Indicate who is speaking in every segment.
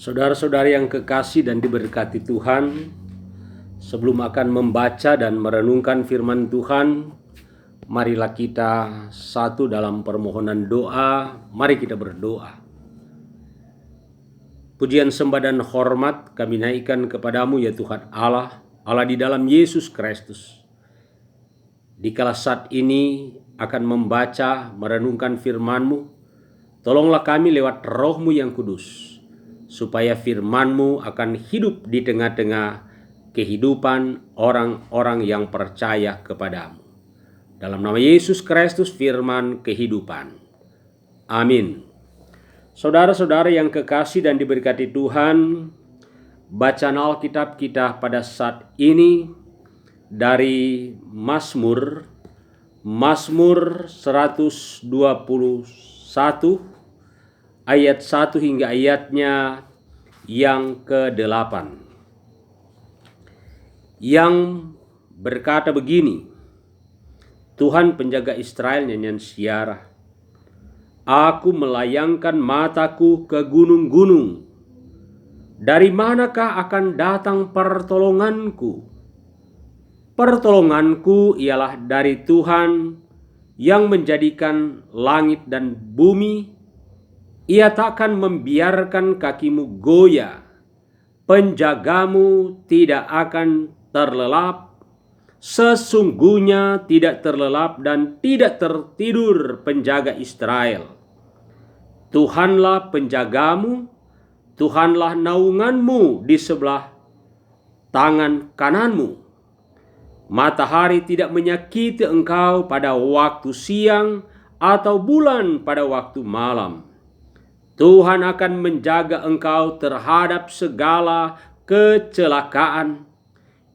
Speaker 1: Saudara-saudari yang kekasih dan diberkati Tuhan, sebelum akan membaca dan merenungkan firman Tuhan, marilah kita satu dalam permohonan doa. Mari kita berdoa. Pujian, sembah dan hormat kami naikkan kepadamu ya Tuhan Allah di dalam Yesus Kristus. Dikala saat ini akan membaca, merenungkan firman-Mu, tolonglah kami lewat Roh-Mu yang kudus, supaya firman-Mu akan hidup di tengah-tengah kehidupan orang-orang yang percaya kepadamu. Dalam nama Yesus Kristus, firman kehidupan. Amin. Saudara-saudara yang kekasih dan diberkati Tuhan, bacaan Alkitab kita pada saat ini dari Mazmur 121 ayat 1 hingga ayatnya yang ke-8, yang berkata begini: Tuhan penjaga Israel, nyanyian Syiarah. Aku melayangkan mataku ke gunung-gunung. Dari manakah akan datang pertolonganku? Pertolonganku ialah dari Tuhan yang menjadikan langit dan bumi. Ia takkan membiarkan kakimu goyah. Penjagamu tidak akan terlelap. Sesungguhnya tidak terlelap dan tidak tertidur penjaga Israel. Tuhanlah penjagamu, Tuhanlah naunganmu di sebelah tangan kananmu. Matahari tidak menyakiti engkau pada waktu siang atau bulan pada waktu malam. Tuhan akan menjaga engkau terhadap segala kecelakaan.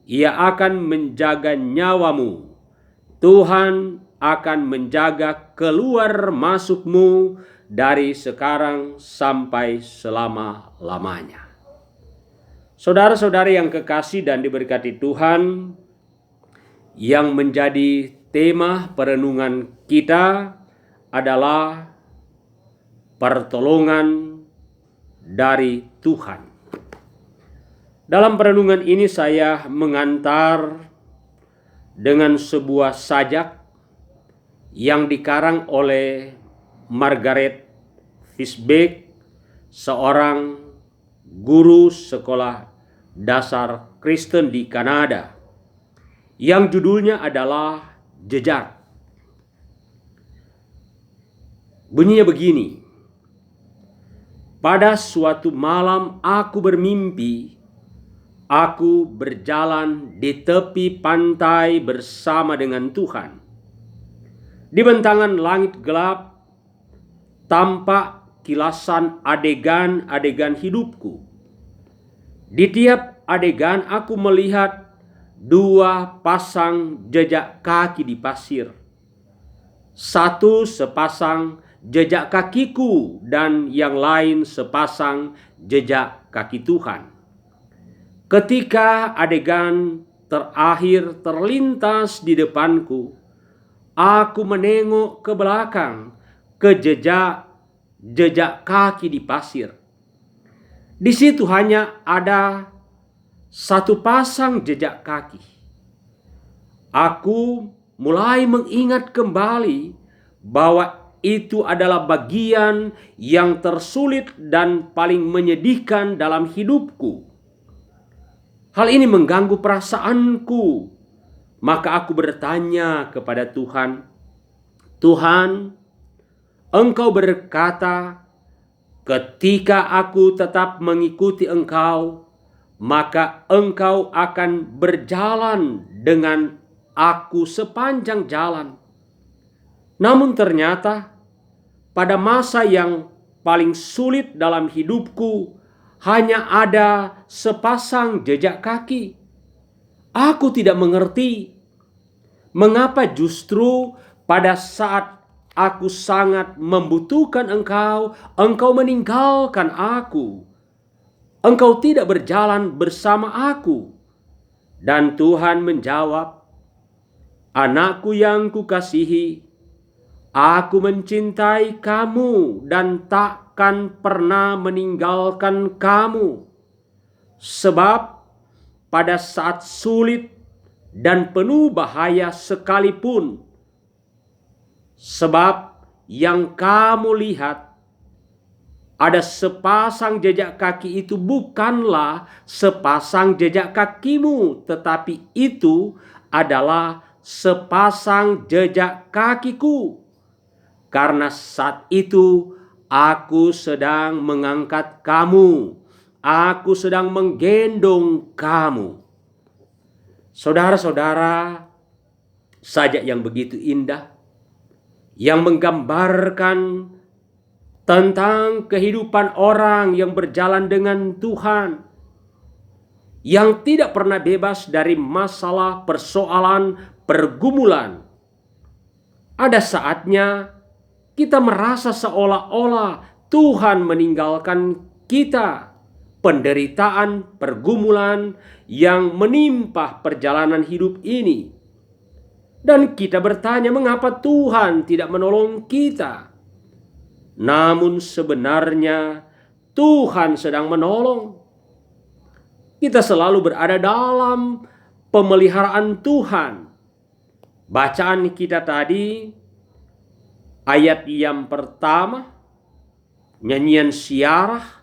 Speaker 1: Ia akan menjaga nyawamu. Tuhan akan menjaga keluar masukmu dari sekarang sampai selama-lamanya. Saudara-saudari yang kekasih dan diberkati Tuhan, yang menjadi tema perenungan kita adalah pertolongan dari Tuhan. Dalam perenungan ini saya mengantar dengan sebuah sajak yang dikarang oleh Margaret Fishbeck, seorang guru sekolah dasar Kristen di Kanada, yang judulnya adalah Jejak. Bunyinya begini: pada suatu malam aku bermimpi. Aku berjalan di tepi pantai bersama dengan Tuhan. Di bentangan langit gelap, tampak kilasan adegan-adegan hidupku. Di tiap adegan aku melihat dua pasang jejak kaki di pasir. Satu sepasang jejak kakiku dan yang lain sepasang jejak kaki Tuhan. Ketika adegan terakhir terlintas di depanku, aku menengok ke belakang ke jejak kaki di pasir. Di situ hanya ada satu pasang jejak kaki. Aku mulai mengingat kembali bahwa itu adalah bagian yang tersulit dan paling menyedihkan dalam hidupku. Hal ini mengganggu perasaanku. Maka aku bertanya kepada Tuhan, Tuhan, Engkau berkata, ketika aku tetap mengikuti Engkau, maka Engkau akan berjalan dengan aku sepanjang jalan. Namun ternyata pada masa yang paling sulit dalam hidupku, hanya ada sepasang jejak kaki. Aku tidak mengerti mengapa justru pada saat aku sangat membutuhkan Engkau, Engkau meninggalkan aku. Engkau tidak berjalan bersama aku. Dan Tuhan menjawab, anakku yang kukasihi, aku mencintai kamu dan tak akan pernah meninggalkan kamu. Sebab pada saat sulit dan penuh bahaya sekalipun, sebab yang kamu lihat ada sepasang jejak kaki itu bukanlah sepasang jejak kakimu, tetapi itu adalah sepasang jejak kakiku. Karena saat itu aku sedang mengangkat kamu, aku sedang menggendong kamu. Saudara-saudara, sajak yang begitu indah, yang menggambarkan tentang kehidupan orang yang berjalan dengan Tuhan, yang tidak pernah bebas dari masalah, persoalan, pergumulan. Ada saatnya kita merasa seolah-olah Tuhan meninggalkan kita. Penderitaan, pergumulan yang menimpa perjalanan hidup ini. Dan kita bertanya, mengapa Tuhan tidak menolong kita? Namun sebenarnya Tuhan sedang menolong. Kita selalu berada dalam pemeliharaan Tuhan. Bacaan kita tadi, ayat yang pertama, nyanyian Syarah,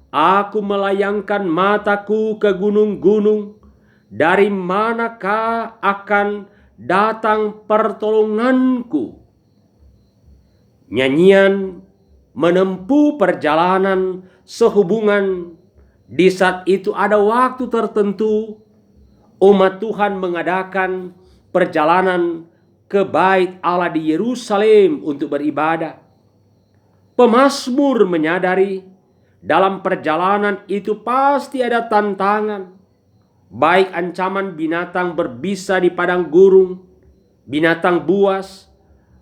Speaker 1: aku melayangkan mataku ke gunung-gunung, dari manakah akan datang pertolonganku? Nyanyian menempuh perjalanan sehubungan. Di saat itu ada waktu tertentu umat Tuhan mengadakan perjalanan ke bait Allah di Yerusalem untuk beribadah. Pemazmur menyadari dalam perjalanan itu pasti ada tantangan, baik ancaman binatang berbisa di padang gurun, binatang buas,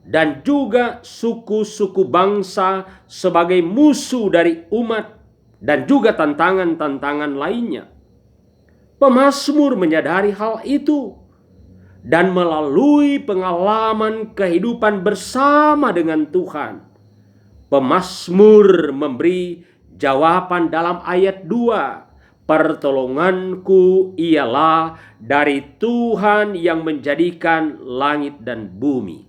Speaker 1: dan juga suku-suku bangsa sebagai musuh dari umat, dan juga tantangan-tantangan lainnya. Pemazmur menyadari hal itu, dan melalui pengalaman kehidupan bersama dengan Tuhan, pemazmur memberi jawaban dalam ayat 2. Pertolonganku ialah dari Tuhan yang menjadikan langit dan bumi.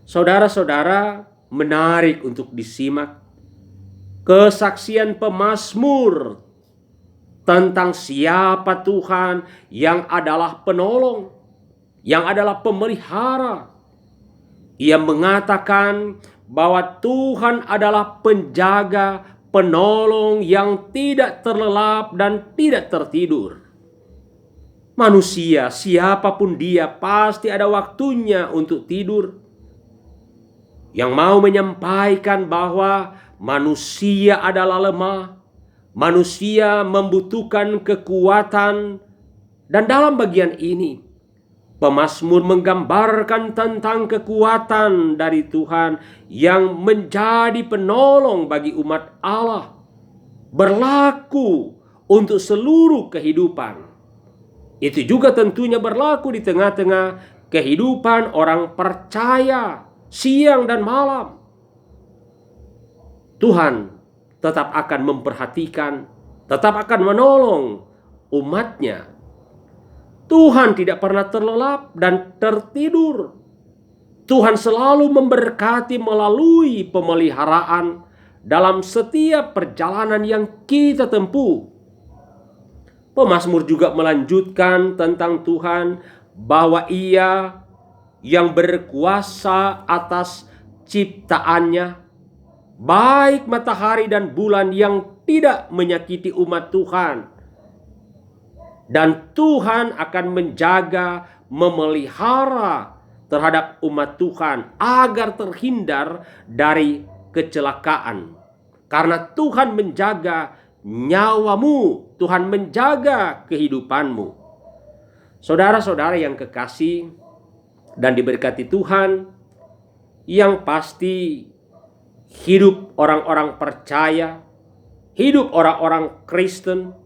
Speaker 1: Saudara-saudara, menarik untuk disimak kesaksian pemazmur tentang siapa Tuhan yang adalah penolong, yang adalah pemelihara. Ia mengatakan bahwa Tuhan adalah penjaga, penolong yang tidak terlelap dan tidak tertidur. Manusia, siapapun dia, pasti ada waktunya untuk tidur. Yang mau menyampaikan bahwa manusia adalah lemah, manusia membutuhkan kekuatan, dan dalam bagian ini pemazmur menggambarkan tentang kekuatan dari Tuhan yang menjadi penolong bagi umat Allah, berlaku untuk seluruh kehidupan. Itu juga tentunya berlaku di tengah-tengah kehidupan orang percaya siang dan malam. Tuhan tetap akan memperhatikan, tetap akan menolong umatnya. Tuhan tidak pernah terlelap dan tertidur. Tuhan selalu memberkati melalui pemeliharaan dalam setiap perjalanan yang kita tempuh. Pemazmur juga melanjutkan tentang Tuhan bahwa Ia yang berkuasa atas ciptaannya, baik matahari dan bulan yang tidak menyakiti umat Tuhan. Dan Tuhan akan menjaga, memelihara terhadap umat Tuhan agar terhindar dari kecelakaan. Karena Tuhan menjaga nyawamu, Tuhan menjaga kehidupanmu. Saudara-saudara yang kekasih dan diberkati Tuhan, yang pasti hidup orang-orang percaya, hidup orang-orang Kristen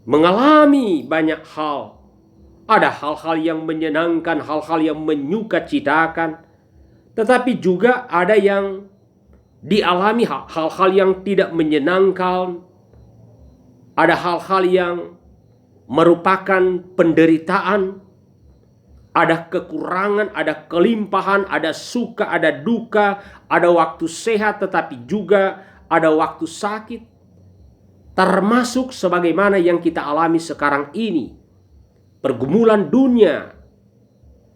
Speaker 1: mengalami banyak hal. Ada hal-hal yang menyenangkan, hal-hal yang menyukacitakan, tetapi juga ada yang dialami hal-hal yang tidak menyenangkan, ada hal-hal yang merupakan penderitaan, ada kekurangan, ada kelimpahan, ada suka, ada duka, ada waktu sehat tetapi juga ada waktu sakit. Termasuk sebagaimana yang kita alami sekarang ini. Pergumulan dunia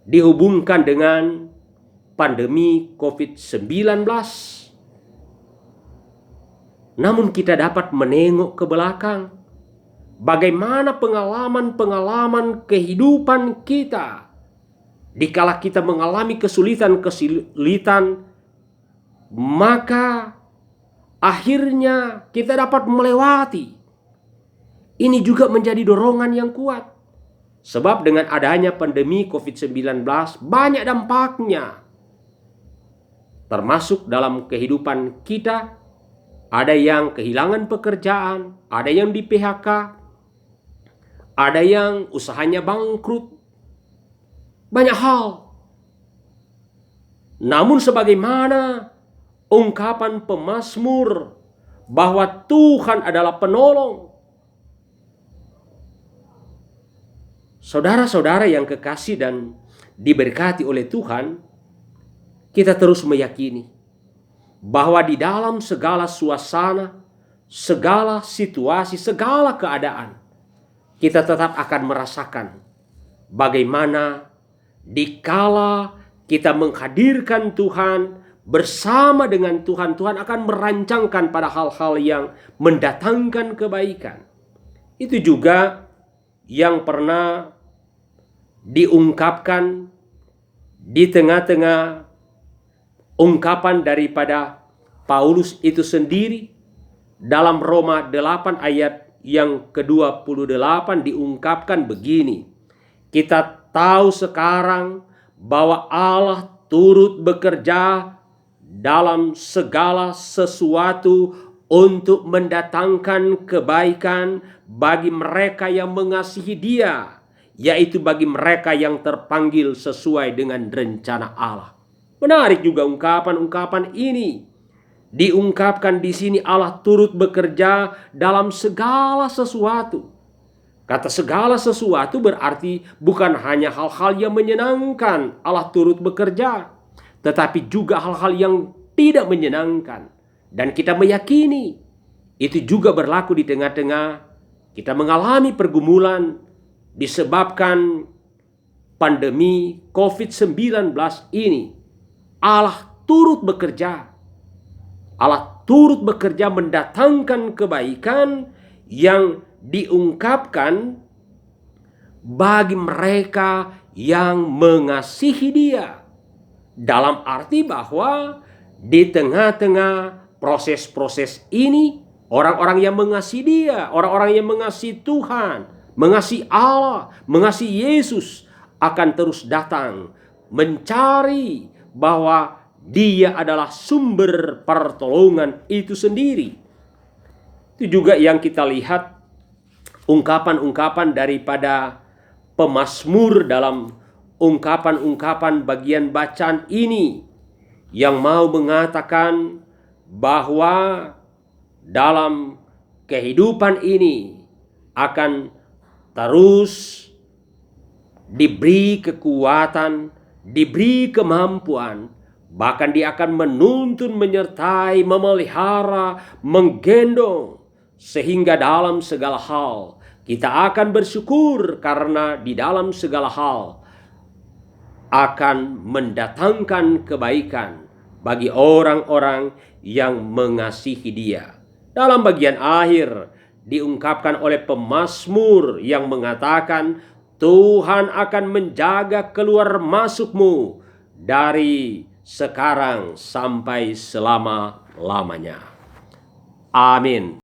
Speaker 1: dihubungkan dengan pandemi COVID-19. Namun kita dapat menengok ke belakang. Bagaimana pengalaman-pengalaman kehidupan kita. Dikala kita mengalami kesulitan, maka akhirnya kita dapat melewati. Ini juga menjadi dorongan yang kuat. Sebab dengan adanya pandemi COVID-19 banyak dampaknya. Termasuk dalam kehidupan kita, ada yang kehilangan pekerjaan, ada yang di PHK, ada yang usahanya bangkrut. Banyak hal. Namun sebagaimana ungkapan pemazmur bahwa Tuhan adalah penolong. Saudara-saudara yang kekasih dan diberkati oleh Tuhan, kita terus meyakini bahwa di dalam segala suasana, segala situasi, segala keadaan, kita tetap akan merasakan bagaimana dikala kita menghadirkan Tuhan bersama dengan Tuhan, Tuhan akan merancangkan pada hal-hal yang mendatangkan kebaikan. Itu juga yang pernah diungkapkan di tengah-tengah ungkapan daripada Paulus itu sendiri dalam Roma 8 ayat yang ke-28 diungkapkan begini. Kita tahu sekarang bahwa Allah turut bekerja dalam segala sesuatu untuk mendatangkan kebaikan bagi mereka yang mengasihi Dia, yaitu bagi mereka yang terpanggil sesuai dengan rencana Allah. Menarik juga ungkapan-ungkapan ini. Diungkapkan di sini Allah turut bekerja dalam segala sesuatu. Kata segala sesuatu berarti bukan hanya hal-hal yang menyenangkan Allah turut bekerja, tetapi juga hal-hal yang tidak menyenangkan. Dan kita meyakini itu juga berlaku di tengah-tengah kita mengalami pergumulan disebabkan pandemi COVID-19 ini. Allah turut bekerja. Allah turut bekerja mendatangkan kebaikan yang diungkapkan bagi mereka yang mengasihi Dia. Dalam arti bahwa di tengah-tengah proses-proses ini, orang-orang yang mengasihi Dia, orang-orang yang mengasihi Tuhan, mengasihi Allah, mengasihi Yesus akan terus datang mencari bahwa Dia adalah sumber pertolongan itu sendiri. Itu juga yang kita lihat ungkapan-ungkapan daripada pemazmur dalam ungkapan-ungkapan bagian bacaan ini yang mau mengatakan bahwa dalam kehidupan ini akan terus diberi kekuatan, diberi kemampuan, bahkan Dia akan menuntun, menyertai, memelihara, menggendong, sehingga dalam segala hal kita akan bersyukur karena di dalam segala hal akan mendatangkan kebaikan bagi orang-orang yang mengasihi Dia. Dalam bagian akhir diungkapkan oleh pemazmur yang mengatakan, Tuhan akan menjaga keluar masukmu dari sekarang sampai selama-lamanya. Amin.